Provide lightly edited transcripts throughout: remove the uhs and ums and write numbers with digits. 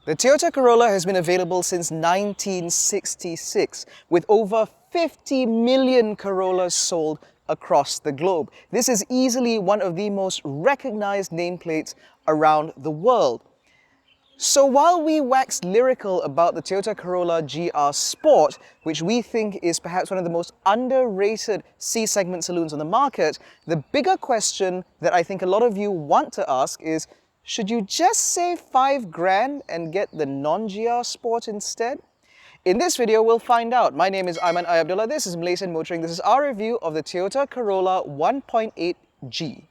The Toyota Corolla has been available since 1966, with over 50 million Corollas sold across the globe. This is easily one of the most recognized nameplates around the world. So while we wax lyrical about the Toyota Corolla GR Sport, which we think is perhaps one of the most underrated C-segment saloons on the market, the bigger question that I think a lot of you want to ask is, should you just save $5,000 and get the non-GR Sport instead? In this video, we'll find out. My name is AIMAN ABDULLAH. This is Malaysian Motoring. This is our review of the Toyota Corolla 1.8G.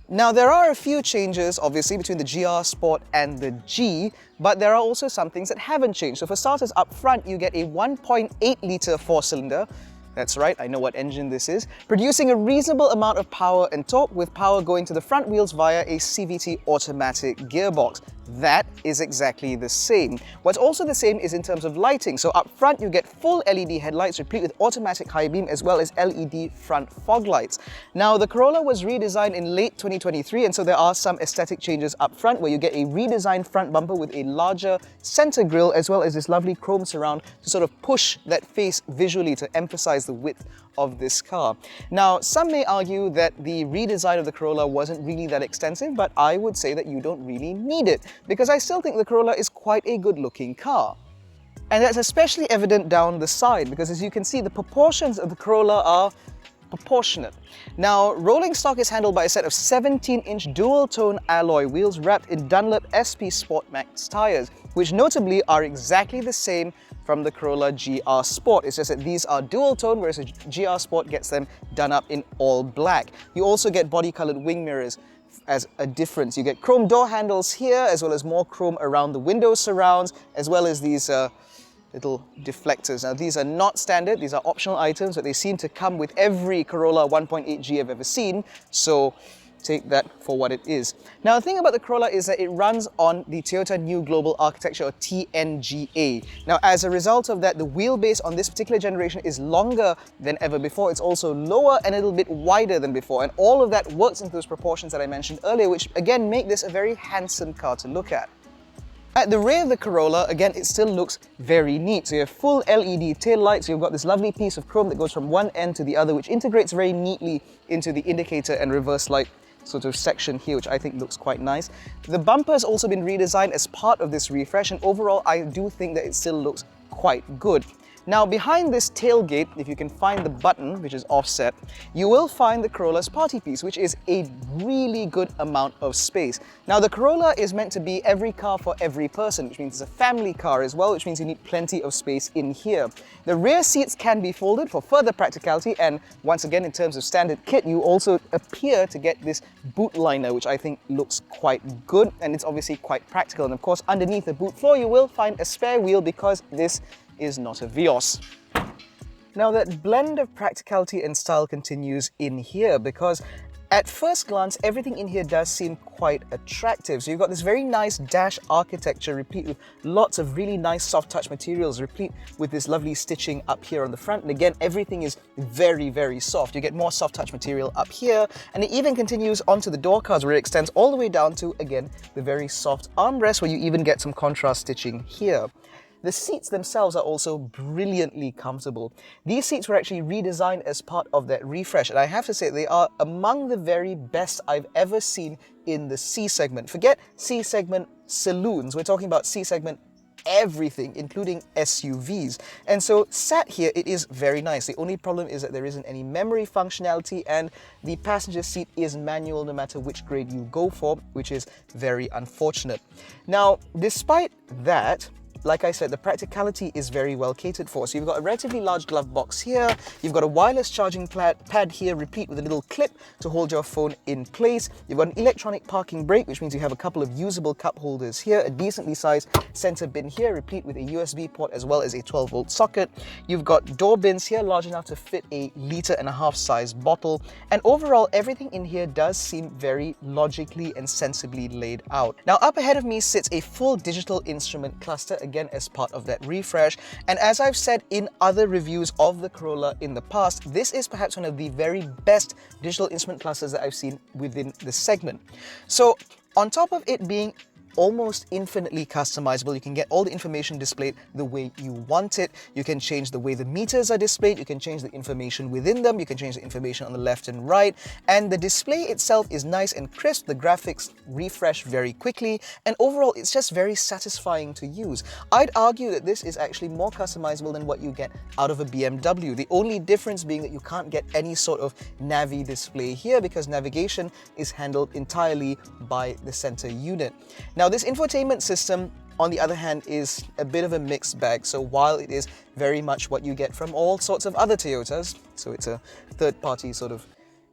Now, there are a few changes, obviously, between the GR Sport and the G, but there are also some things that haven't changed. So for starters, up front, you get a 1.8-litre four-cylinder. That's right, I know what engine this is, producing a reasonable amount of power and torque, with power going to the front wheels via a CVT automatic gearbox. That is exactly the same. What's also the same is in terms of lighting. So up front, you get full LED headlights replete with automatic high beam as well as LED front fog lights. Now, the Corolla was redesigned in late 2023, and so there are some aesthetic changes up front where you get a redesigned front bumper with a larger center grille as well as this lovely chrome surround to sort of push that face visually to emphasize the width of this car. Now, some may argue that the redesign of the Corolla wasn't really that extensive, but I would say that you don't really need it, because I still think the Corolla is quite a good-looking car. And that's especially evident down the side, because as you can see, the proportions of the Corolla are proportionate. Now, rolling stock is handled by a set of 17-inch dual-tone alloy wheels wrapped in Dunlop SP Sport Max tires, which notably are exactly the same from the Corolla GR Sport. It's just that these are dual-tone, whereas the GR Sport gets them done up in all black. You also get body-colored wing mirrors as a difference. You get chrome door handles here, as well as more chrome around the window surrounds, as well as these little deflectors. Now, these are not standard, these are optional items, but they seem to come with every Corolla 1.8G I've ever seen, so take that for what it is. Now, the thing about the Corolla is that it runs on the Toyota New Global Architecture, or TNGA. Now, as a result of that, the wheelbase on this particular generation is longer than ever before. It's also lower and a little bit wider than before, and all of that works into those proportions that I mentioned earlier, which again make this a very handsome car to look at. At the rear of the Corolla, again, it still looks very neat. So you have full LED tail lights, you've got this lovely piece of chrome that goes from one end to the other, which integrates very neatly into the indicator and reverse light sort of section here, which I think looks quite nice. The bumper has also been redesigned as part of this refresh, and overall I do think that it still looks quite good. Now, behind this tailgate, if you can find the button, which is offset, you will find the Corolla's party piece, which is a really good amount of space. Now, the Corolla is meant to be every car for every person, which means it's a family car as well, which means you need plenty of space in here. The rear seats can be folded for further practicality, and once again, in terms of standard kit, you also appear to get this boot liner, which I think looks quite good, and it's obviously quite practical. And of course, underneath the boot floor, you will find a spare wheel, because this is not a Vios. Now, that blend of practicality and style continues in here, because at first glance, everything in here does seem quite attractive. So you've got this very nice dash architecture, replete with lots of really nice soft touch materials, replete with this lovely stitching up here on the front. And again, everything is very, very soft. You get more soft touch material up here, and it even continues onto the door cards, where it extends all the way down to, again, the very soft armrest, where you even get some contrast stitching here. The seats themselves are also brilliantly comfortable. These seats were actually redesigned as part of that refresh, and I have to say they are among the very best I've ever seen in the C-segment. Forget C-segment saloons, we're talking about C-segment everything, including SUVs. And so sat here, it is very nice. The only problem is that there isn't any memory functionality, and the passenger seat is manual no matter which grade you go for, which is very unfortunate. Now, despite that, like I said, the practicality is very well catered for. So you've got a relatively large glove box here, you've got a wireless charging pad here, replete with a little clip to hold your phone in place. You've got an electronic parking brake, which means you have a couple of usable cup holders here, a decently sized center bin here, replete with a USB port as well as a 12-volt socket. You've got door bins here, large enough to fit a 1.5 litre size bottle. And overall, everything in here does seem very logically and sensibly laid out. Now, up ahead of me sits a full digital instrument cluster, again as part of that refresh. And as I've said in other reviews of the Corolla in the past, this is perhaps one of the very best digital instrument clusters that I've seen within the segment. So on top of it being almost infinitely customizable, you can get all the information displayed the way you want it. You can change the way the meters are displayed, you can change the information within them, you can change the information on the left and right, and the display itself is nice and crisp, the graphics refresh very quickly, and overall it's just very satisfying to use. I'd argue that this is actually more customizable than what you get out of a BMW, the only difference being that you can't get any sort of Navi display here because navigation is handled entirely by the center unit. Now, this infotainment system, on the other hand, is a bit of a mixed bag. So while it is very much what you get from all sorts of other Toyotas, so it's a third-party sort of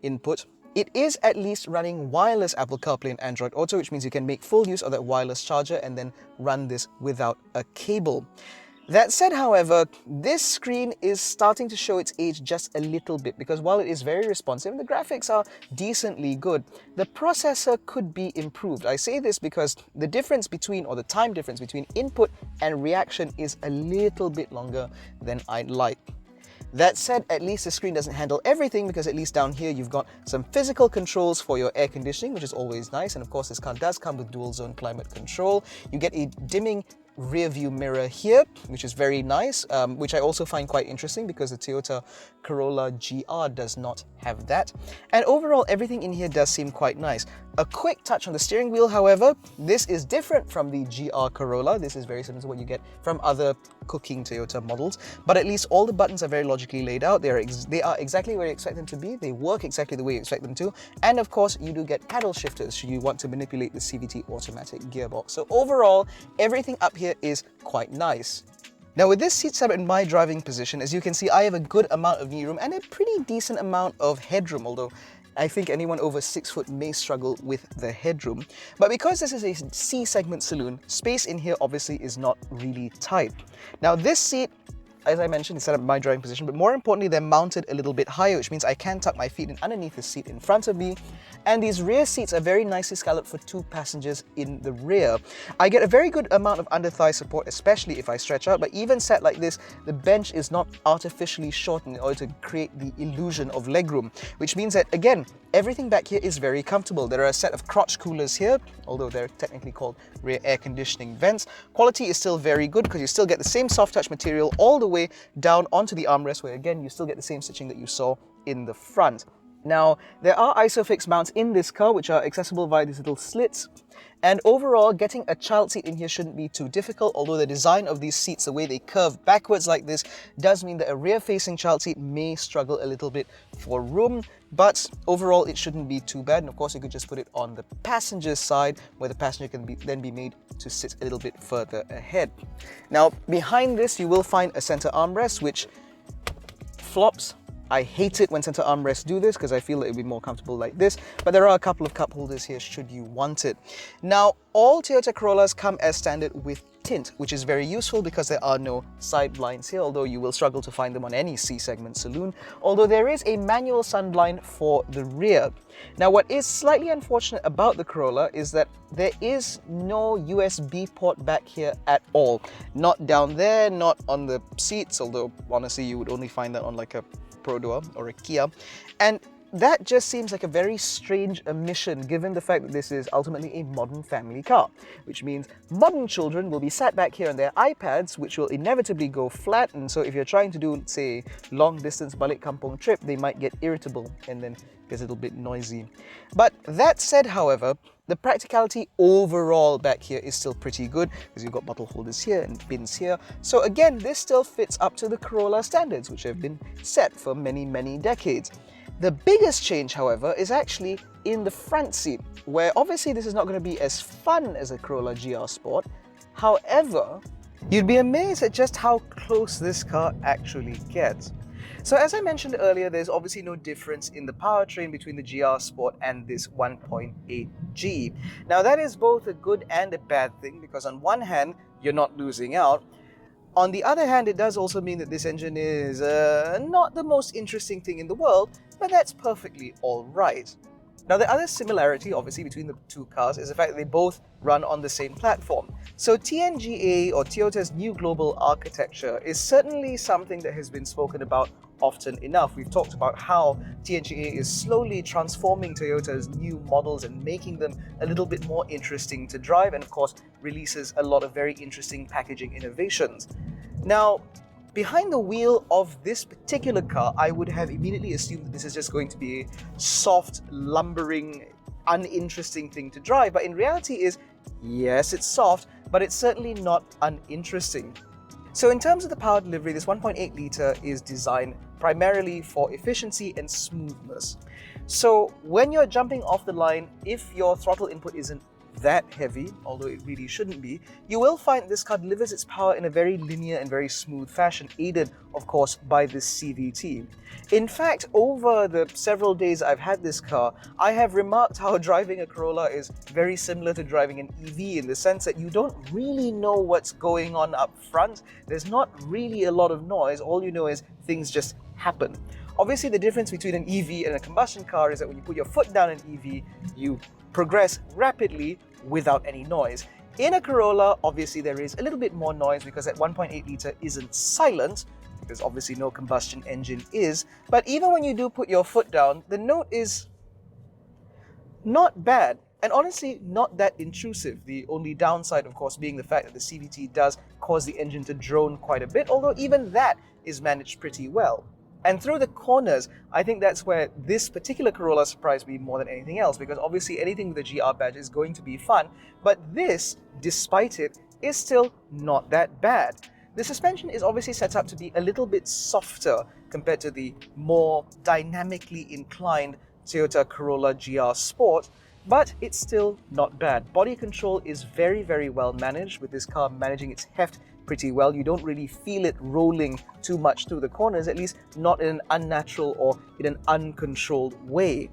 input, it is at least running wireless Apple CarPlay and Android Auto, which means you can make full use of that wireless charger and then run this without a cable. That said, however, this screen is starting to show its age just a little bit because while it is very responsive and the graphics are decently good, the processor could be improved. I say this because the difference between, or the time difference between input and reaction is a little bit longer than I'd like. That said, at least the screen doesn't handle everything because at least down here you've got some physical controls for your air conditioning, which is always nice. And of course, this car does come with dual zone climate control. You get a dimming rear view mirror here, which is very nice, which I also find quite interesting because the Toyota Corolla GR does not have that. And overall, everything in here does seem quite nice. A quick touch on the steering wheel, however, this is different from the GR Corolla. This is very similar to what you get from other cooking Toyota models, but at least all the buttons are very logically laid out. They are exactly where you expect them to be. They work exactly the way you expect them to. And of course, you do get paddle shifters should you want to manipulate the CVT automatic gearbox. So overall, everything up here is quite nice. Now with this seat setup in my driving position, as you can see, I have a good amount of knee room and a pretty decent amount of headroom, although I think anyone over 6 foot may struggle with the headroom. But because this is a C-segment saloon, space in here obviously is not really tight. Now this seat, as I mentioned, is set up in my driving position, but more importantly, they're mounted a little bit higher, which means I can tuck my feet in underneath the seat in front of me. And these rear seats are very nicely scalloped for 2 passengers in the rear. I get a very good amount of under-thigh support, especially if I stretch out, but even sat like this, the bench is not artificially shortened in order to create the illusion of legroom, which means that, again, everything back here is very comfortable. There are a set of crotch coolers here, although they're technically called rear air conditioning vents. Quality is still very good because you still get the same soft touch material all the way down onto the armrest, where again, you still get the same stitching that you saw in the front. Now, there are ISOFIX mounts in this car, which are accessible via these little slits. And overall, getting a child seat in here shouldn't be too difficult, although the design of these seats, the way they curve backwards like this, does mean that a rear-facing child seat may struggle a little bit for room, but overall it shouldn't be too bad. And of course, you could just put it on the passenger side, where the passenger can then be made to sit a little bit further ahead. Now, behind this, you will find a center armrest, which flops. I hate it when center armrests do this because I feel that it would be more comfortable like this, but there are a couple of cup holders here should you want it. Now, all Toyota Corollas come as standard with tint, which is very useful because there are no side blinds here, although you will struggle to find them on any C-segment saloon, although there is a manual sun blind for the rear. Now, what is slightly unfortunate about the Corolla is that there is no USB port back here at all. Not down there, not on the seats, although honestly you would only find that on like a Pro Duo or a Kia. And that just seems like a very strange omission given the fact that this is ultimately a modern family car, which means modern children will be sat back here on their iPads, which will inevitably go flat. And so if you're trying to do, say, long distance balik kampung trip, they might get irritable and then gets a little bit noisy. But that said, however, the practicality overall back here is still pretty good because you've got bottle holders here and bins here. So again, this still fits up to the Corolla standards, which have been set for many, many decades. The biggest change, however, is actually in the front seat, where obviously this is not going to be as fun as a Corolla GR Sport. However, You'd be amazed at just how close this car actually gets. So as I mentioned earlier, there's obviously no difference in the powertrain between the GR Sport and this 1.8G. Now that is both a good and a bad thing, because on one hand, you're not losing out. On the other hand, it does also mean that this engine is not the most interesting thing in the world, but that's perfectly all right. Now, the other similarity, obviously, between the two cars is the fact that they both run on the same platform. So TNGA, or Toyota's new global architecture, is certainly something that has been spoken about often enough. We've talked about how TNGA is slowly transforming Toyota's new models and making them a little bit more interesting to drive, and of course, releases a lot of very interesting packaging innovations. Now, behind the wheel of this particular car, I would have immediately assumed that this is just going to be a soft, lumbering, uninteresting thing to drive. But in reality is, yes, it's soft, but it's certainly not uninteresting. So in terms of the power delivery, this 1.8 litre is designed primarily for efficiency and smoothness. So when you're jumping off the line, if your throttle input isn't that heavy, although it really shouldn't be, you will find this car delivers its power in a very linear and very smooth fashion, aided, of course, by this CVT. In fact, over the several days I've had this car, I have remarked how driving a Corolla is very similar to driving an EV, in the sense that you don't really know what's going on up front. There's not really a lot of noise. All you know is things just happen. Obviously, the difference between an EV and a combustion car is that when you put your foot down in an EV, you progress rapidly without any noise. In a Corolla, obviously there is a little bit more noise because that 1.8 litre isn't silent, because obviously no combustion engine is. But even when you do put your foot down, the note is not bad, and honestly not that intrusive. The only downside, of course, being the fact that the CVT does cause the engine to drone quite a bit, although even that is managed pretty well. And through the corners, I think that's where this particular Corolla surprised me more than anything else, because obviously anything with a GR badge is going to be fun, but this, despite it, is still not that bad. The suspension is obviously set up to be a little bit softer compared to the more dynamically inclined Toyota Corolla GR Sport, but it's still not bad. Body control is very, very well managed, with this car managing its heft pretty well. You don't really feel it rolling too much through the corners, at least not in an unnatural or in an uncontrolled way.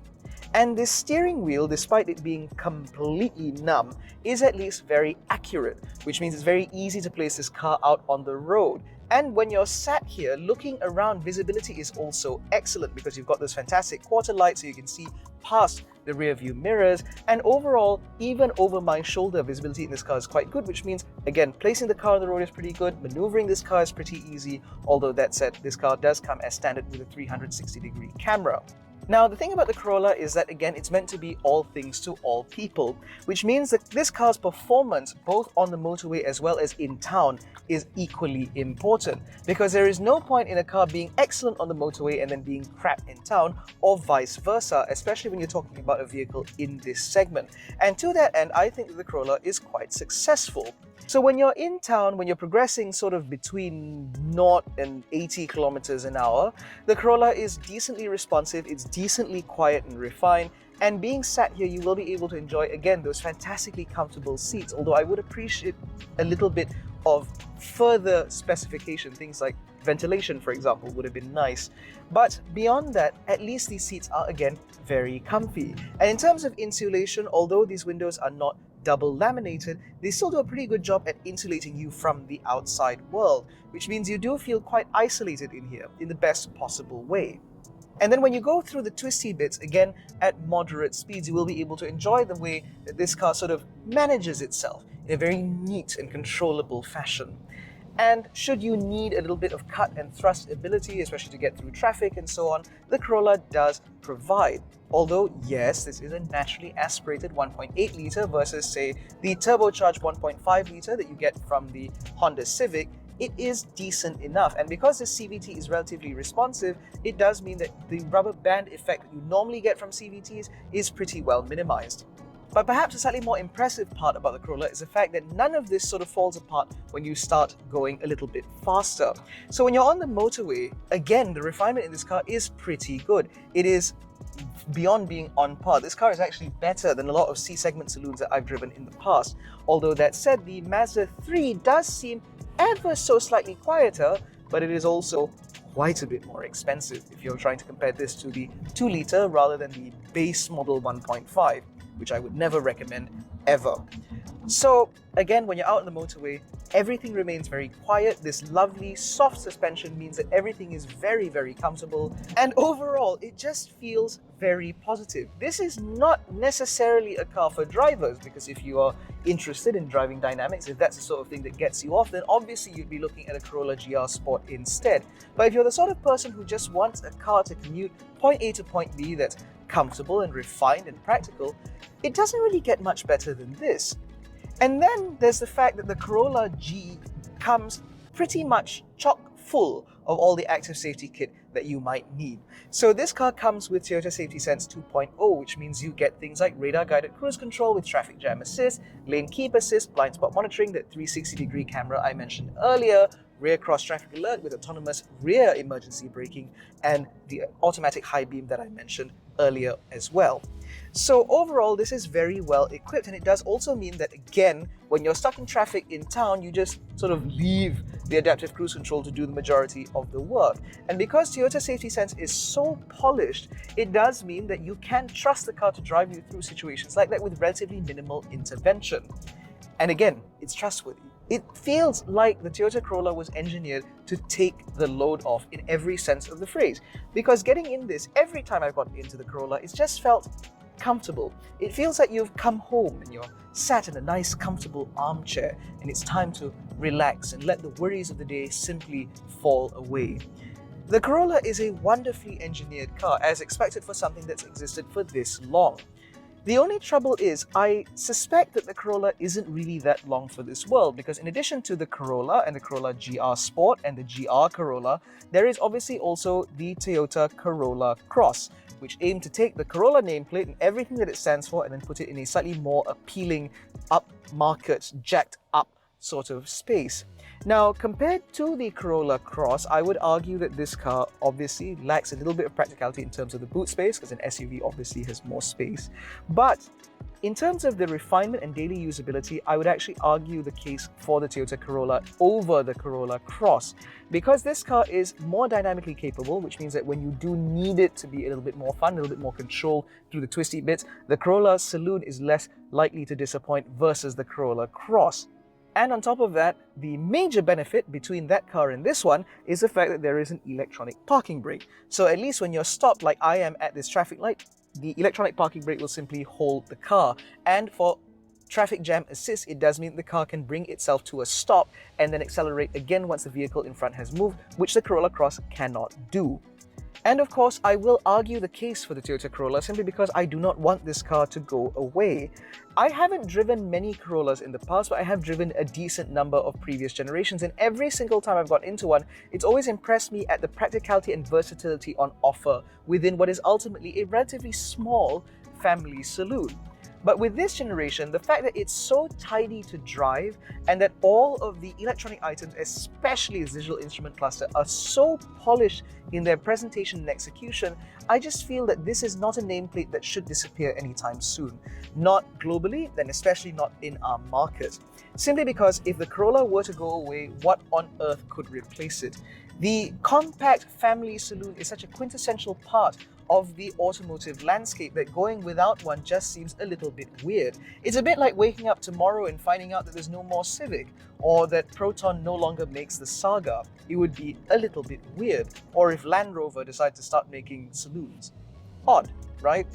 And this steering wheel, despite it being completely numb, is at least very accurate, which means it's very easy to place this car out on the road. And when you're sat here looking around, visibility is also excellent, because you've got this fantastic quarter light so you can see past the rear view mirrors, and overall, even over my shoulder, visibility in this car is quite good, which means, again, placing the car on the road is pretty good, maneuvering this car is pretty easy, although that said, this car does come as standard with a 360-degree camera. Now, the thing about the Corolla is that, again, it's meant to be all things to all people, which means that this car's performance, both on the motorway as well as in town, is equally important, because there is no point in a car being excellent on the motorway and then being crap in town, or vice versa, especially when you're talking about a vehicle in this segment. And to that end, I think that the Corolla is quite successful. So when you're in town, when you're progressing sort of between 0 and 80 kilometers an hour, the Corolla is decently responsive, it's decently quiet and refined, and being sat here, you will be able to enjoy, again, those fantastically comfortable seats, although I would appreciate a little bit of further specification. Things like ventilation, for example, would have been nice. But beyond that, at least these seats are, again, very comfy. And in terms of insulation, although these windows are not double laminated, they still do a pretty good job at insulating you from the outside world, which means you do feel quite isolated in here in the best possible way. And then when you go through the twisty bits, again, at moderate speeds, you will be able to enjoy the way that this car sort of manages itself in a very neat and controllable fashion. And should you need a little bit of cut and thrust ability, especially to get through traffic and so on, the Corolla does provide. Although, yes, this is a naturally aspirated 1.8 litre versus, say, the turbocharged 1.5 litre that you get from the Honda Civic, it is decent enough. And because the CVT is relatively responsive, it does mean that the rubber band effect that you normally get from CVTs is pretty well minimized. But perhaps a slightly more impressive part about the Corolla is the fact that none of this sort of falls apart when you start going a little bit faster. So when you're on the motorway, again, the refinement in this car is pretty good. It is beyond being on par. This car is actually better than a lot of C-segment saloons that I've driven in the past. Although that said, the Mazda 3 does seem ever so slightly quieter, but it is also quite a bit more expensive if you're trying to compare this to the 2-litre rather than the base model 1.5, which I would never recommend ever. So again, when you're out on the motorway, everything remains very quiet. This lovely soft suspension means that everything is very, very comfortable. And overall, it just feels very positive. This is not necessarily a car for drivers, because if you are interested in driving dynamics, if that's the sort of thing that gets you off, then obviously you'd be looking at a Corolla GR Sport instead. But if you're the sort of person who just wants a car to commute point A to point B that's comfortable and refined and practical, it doesn't really get much better than this. And then there's the fact that the Corolla G comes pretty much chock full of all the active safety kit that you might need. So this car comes with Toyota Safety Sense 2.0, which means you get things like radar guided cruise control with traffic jam assist, lane keep assist, blind spot monitoring, that 360-degree camera I mentioned earlier, rear cross traffic alert with autonomous rear emergency braking, and the automatic high beam that I mentioned earlier as well. So overall, this is very well equipped, and it does also mean that, again, when you're stuck in traffic in town, you just sort of leave the adaptive cruise control to do the majority of the work. And because Toyota Safety Sense is so polished, it does mean that you can trust the car to drive you through situations like that with relatively minimal intervention. And again, it's trustworthy. It feels like the Toyota Corolla was engineered to take the load off in every sense of the phrase. Because getting in this, every time I've gotten into the Corolla, it's just felt comfortable. It feels like you've come home and you're sat in a nice, comfortable armchair, and it's time to relax and let the worries of the day simply fall away. The Corolla is a wonderfully engineered car, as expected for something that's existed for this long. The only trouble is, I suspect that the Corolla isn't really that long for this world, because in addition to the Corolla and the Corolla GR Sport and the GR Corolla, there is obviously also the Toyota Corolla Cross, which aim to take the Corolla nameplate and everything that it stands for and then put it in a slightly more appealing, upmarket, jacked up sort of space. Now, compared to the Corolla Cross, I would argue that this car obviously lacks a little bit of practicality in terms of the boot space, because an SUV obviously has more space. But in terms of the refinement and daily usability, I would actually argue the case for the Toyota Corolla over the Corolla Cross, because this car is more dynamically capable, which means that when you do need it to be a little bit more fun, a little bit more control through the twisty bits, the Corolla Saloon is less likely to disappoint versus the Corolla Cross. And on top of that, the major benefit between that car and this one is the fact that there is an electronic parking brake. So at least when you're stopped like I am at this traffic light, the electronic parking brake will simply hold the car. And for traffic jam assist, it does mean the car can bring itself to a stop and then accelerate again once the vehicle in front has moved, which the Corolla Cross cannot do. And of course, I will argue the case for the Toyota Corolla simply because I do not want this car to go away. I haven't driven many Corollas in the past, but I have driven a decent number of previous generations, and every single time I've got into one, it's always impressed me at the practicality and versatility on offer within what is ultimately a relatively small family saloon. But with this generation, the fact that it's so tidy to drive and that all of the electronic items, especially its digital instrument cluster, are so polished in their presentation and execution, I just feel that this is not a nameplate that should disappear anytime soon. Not globally, then especially not in our market. Simply because if the Corolla were to go away, what on earth could replace it? The compact family saloon is such a quintessential part of the automotive landscape that going without one just seems a little bit weird. It's a bit like waking up tomorrow and finding out that there's no more Civic, or that Proton no longer makes the Saga. It would be a little bit weird. Or if Land Rover decided to start making saloons. Odd, right?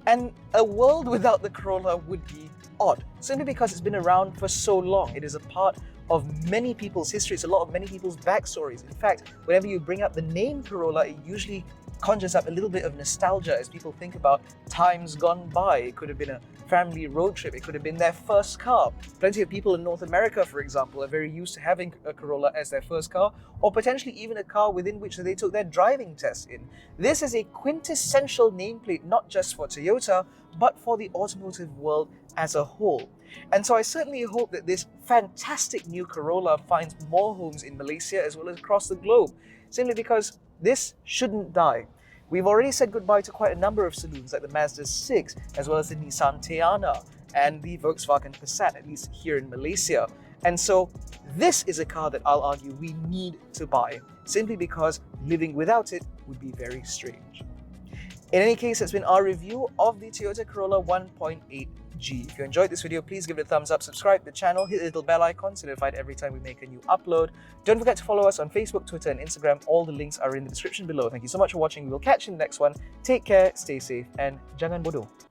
And a world without the Corolla would be odd, simply because it's been around for so long. It is a part of many people's history. It's a lot of many people's backstories. In fact, whenever you bring up the name Corolla, it usually conjures up a little bit of nostalgia as people think about times gone by. It could have been a family road trip. It could have been their first car. Plenty of people in North America, for example, are very used to having a Corolla as their first car, or potentially even a car within which they took their driving test in. This is a quintessential nameplate, not just for Toyota, but for the automotive world as a whole. And so I certainly hope that this fantastic new Corolla finds more homes in Malaysia as well as across the globe, simply because this shouldn't die. We've already said goodbye to quite a number of saloons like the Mazda 6, as well as the Nissan Teana and the Volkswagen Passat, at least here in Malaysia. And so this is a car that I'll argue we need to buy, simply because living without it would be very strange. In any case, that's been our review of the Toyota Corolla 1.8G. If you enjoyed this video, please give it a thumbs up, subscribe to the channel, hit the little bell icon so notified every time we make a new upload. Don't forget to follow us on Facebook, Twitter, and Instagram. All the links are in the description below. Thank you so much for watching. We will catch you in the next one. Take care, stay safe, and jangan bodoh.